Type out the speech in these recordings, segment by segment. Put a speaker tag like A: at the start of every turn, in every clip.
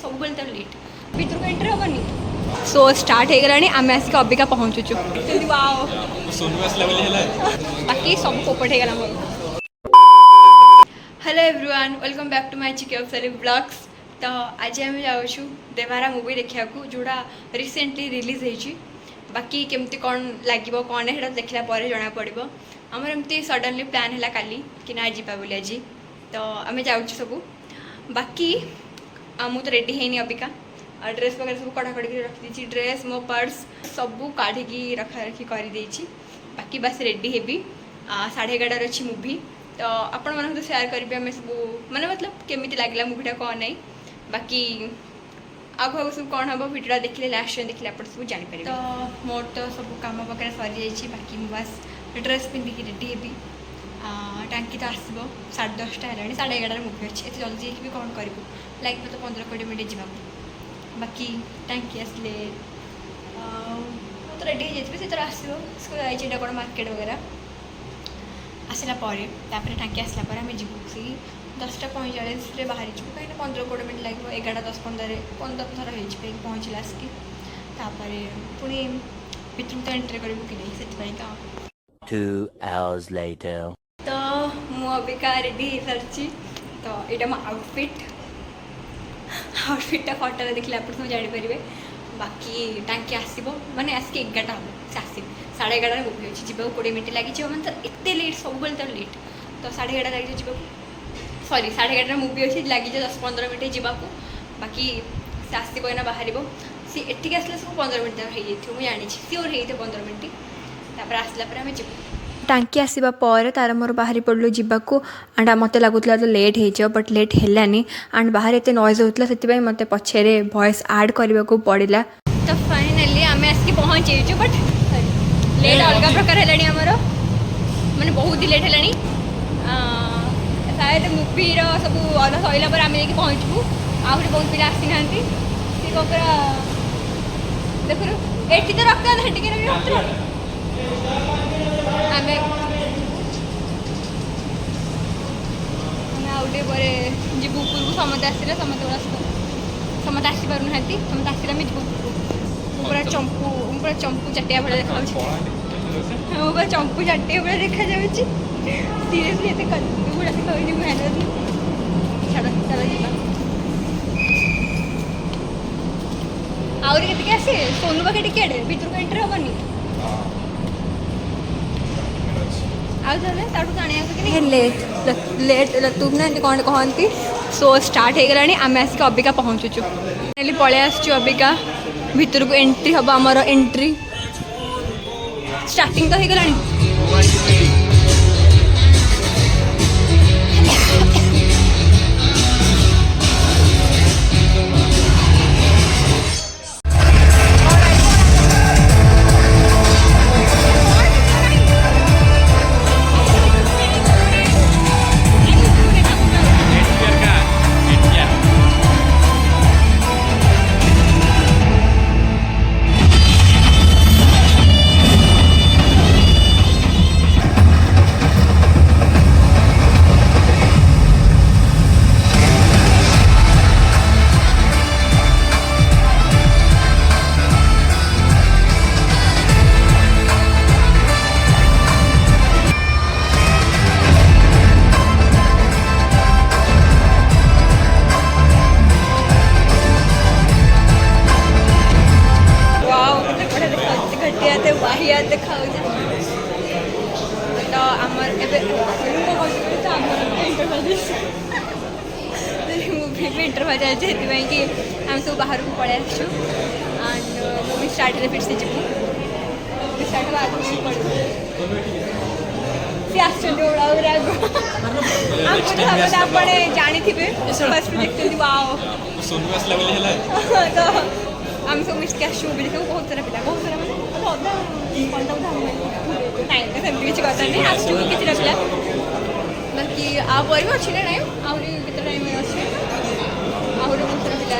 A: सब बेले तो लेट भीतर को एंट्री हेनी सो स्टार्ट हो गलानी आम आसिक अबिका पहुँचुचु बाकी सब पोपट हो गला मोर। Hello everyone welcome back to my चिकी अफसरी ब्लॉग्स। तो आज आम जाऊँ देवारा मूवी देखा जोड़ा रिसेंटली रिलीज होती बाकी केमती कौन लगे कौन है देखला जना पड़ो आमर एमती सडनली प्लान है काली कि ना जावा बोली आज तो आम जाऊँ सब बाकी मु तो रेडी है अबिका ड्रेस वगैरह सब कड़ाकड़ी रखी ड्रेस मो पर्स सबू काढ़ी रखा रखी कर बाकी बस रेडी हेबी 11:30 अच्छी मूवी तो आपण मन तो शेयर करेंगे आम सब मैंने मतलब केमी लगे मूवीटा कौन नहीं बाकी आगु सब कौन हम भिडियो देखिले लास्ट देखिले आप सब जापर तो मोर तो सब कम वगैरह सरी जाइए बाकी बस ड्रेस पिंधिकी रेडी हेबी टांकी तो आसब 10:30 है 11:30 मूवी अच्छी एत जल्दी भी कौन करूँ लाइक मतलब 15-20 मिनट जा बाकी टांकी आसले तो रेडी हो जाए आसो जाइए कौन मार्केट वगैरह आसला टांकी आसला आम जीवु सी 10:45 बाहरी जीव कहीं 15-20 मिनट लगे 11-10-15 थर हो पहुँचला आसिक पुणी भितर तो एंट्री करूँ कि नहीं से
B: 2 hours later
A: तो मु अबिका रेडी हो सारी तो यहाँ मो आउटफिटा फटो देखिए आप सब जापर बाकी टांकी आसब मैंने आसिक 11टा हम से आस 11:30 मूवी अच्छी जा 20 मिनट लगे मैंने तो एत लेट सब बेले तो लेट तो 11:30 लगे जा सॉरी 11:30 मूवी अच्छी लगे 10-15 मिनट जावाक बाकी से आसब ना बाहर सी एटिक आसला सब 15 मिनट हो जानी सियोर हो 15 मिनट आसला आम जी टांकी आसवा पर तार मोर बाहरी पड़लु जावाक एंड मत लगुला तो लेट हो बट लेट है एंड बाहर एत नॉइज होता से मत पछे वॉइस ऐड करने को पड़ा तो फाइनाली आम आसिक पहुँच बट लेट अलग प्रकार है आमर मैंने बहुत ही लेट है शायद मूवीर सब अधा सरला पर आम पहुँचबू आहरी बहुत पिला आसी ना देखो ये तो रखता आम आउटे पर जीव उपरको समस्त आसला समस्त आसपार ना समस्त आसला आम जीव पूरा चंपू चाटिया भाई देखा पूरा चंपू चाटिया भाई देखा सीरीयसली ये गुड़ा देखा छाड़ चल आहरी के आसे सोनू पाखे टिकेट भर को एंट्री हेनी लेट लतुब ना कौन कहती सो स्टार्ट हो गलानी आम आसिक अबिका पहुँचुचु पलि आसचु अबिका भीतर को एंट्री हम आमर एंट्री स्टार्टिंग तो हो गलानी देखा तो आमर मूवी भी इंटरव्यू चलती कि आम सब बाहर को पड़े आसु एंड मूवी स्टार्ट फिर से जीवु मूवी स्टार्ट सी आस जानी थे फर्स्ट देखते तो आम सब मिस के आसू देखो बहुत सारा पिला बहुत सारा सेमती किसी कथा नहीं आसू किसी पिला बाकी आप अच्छी ना टाइम आहरी केते टाइम अच्छे आहरी बहुत सारा पिला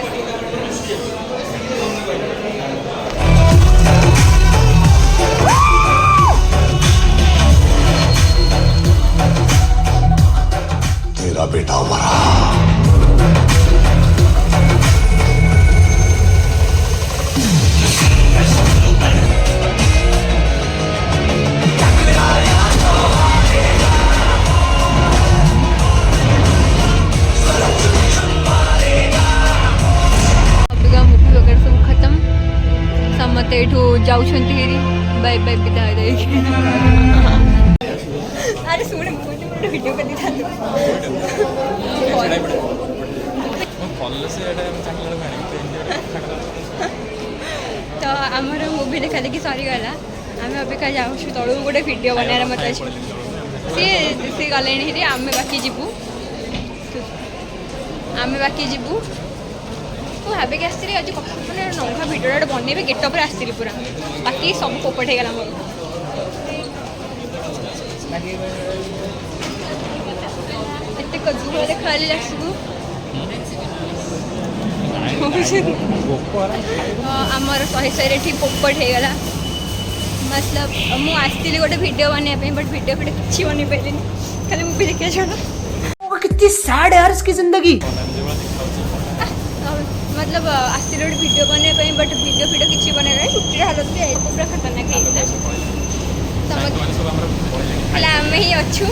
C: तेरा बेटा मरा
A: ଯାଉଛନ୍ତି ହେରି ବାଇ ବାଇ ବିଦାୟ ଦେଇକି ଆରେ ଶୁଣେ ମୁଁ ଗୋଟେ ଭିଡ଼ିଓ କରିଦେଇଥାନ୍ତୁ ତ ଆମର ମୁଭି ଦେଖା ଦେଖି ସରିଗଲା ଆମେ ଅପେକ୍ଷା ଯାଉଛୁ ତଳକୁ ଗୋଟେ ଭିଡ଼ିଓ ବନେଇବାର ମତେ ଅଛି ସିଏ ଗଲେଣି ହେରି ଆମେ ବାକି ଯିବୁ ମୁଁ ଭାବିକି ଆସିଥିଲି ଆଜି ମାନେ ନଙ୍ଗା ଭିଡ଼ିଓଟା ଗୋଟେ ବନେଇବେ ଗେଟଅପ୍ରେ ଆସିଥିଲି ପୁରା ବାକି ସବୁ ପୋପଟ ହେଇଗଲା ମୋର ଏତେ କଦୁଅ ଦେଖାଲି ଲାଷ୍ଟକୁ ଆମର ଶହେ ଏଠି ପୋପଟ ହେଇଗଲା मतलब ମୁଁ ଆସିଥିଲି ଗୋଟେ ଭିଡ଼ିଓ ବନେଇବା ପାଇଁ ବଟ୍ ଭିଡ଼ିଓ କିଛି ବନେଇ ପାରିଲିନି ଖାଲି ମୁଭି ଦେଖିବା ଛଡ଼ା
C: कितनी सैड है यार इसकी जिंदगी
A: मतलब ଆସିଥିଲି ଗୋଟେ ଭିଡ଼ିଓ ବନେଇବା ପାଇଁ ବଟ୍ ଭିଡ଼ିଓ କିଛି ବନେଇବା ଛୁଟିର ହାଲତ ବି ପୁରା ଖତରନାକ ହେଇଥିଲା ହେଲେ ଆମେ ହିଁ ଅଛୁ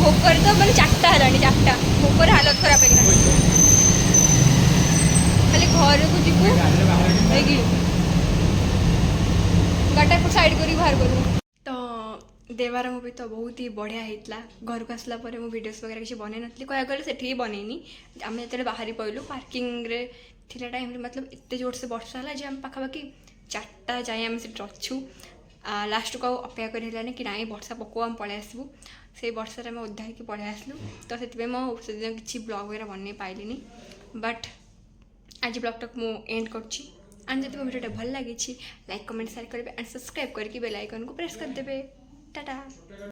A: ଭୋକରେ ତ ମାନେ 4ଟା ହେଲାଣି 4ଟା ଭୋକରେ ହାଲତ ଖରାପ ହେଇଗଲାଣି ଖାଲି ଘରକୁ ଯିବୁ ହେଇକି गाटा एपट साइड करी बाहर करूँ तो देवार मुवी तो बहुत ही बढ़िया होता घर को आसला मुझे वीडियोस वगैरह किसी बनई नी कह गले से बनईनी आम जो बाहरी पड़लु पार्किंग टाइम मतलब एत जोर से वर्षा है आम पाखापाखि 4टा जाए आम से अच्छू लास्ट को अपेक्षा करानी कि नाई वर्षा पको आम पलि आसबू से वर्षा आम ओधा होकर पलि आसलु तो से किसी ब्लॉग वगैरह बनई पाइलिनी बट आज ब्लॉग तक मु एंड करछि एंड जब वीडियो भल लगी लाइक कमेंट शेयर करेंगे एंड सब्सक्राइब करके बेल आइकन को प्रेस कर देवे टाटा।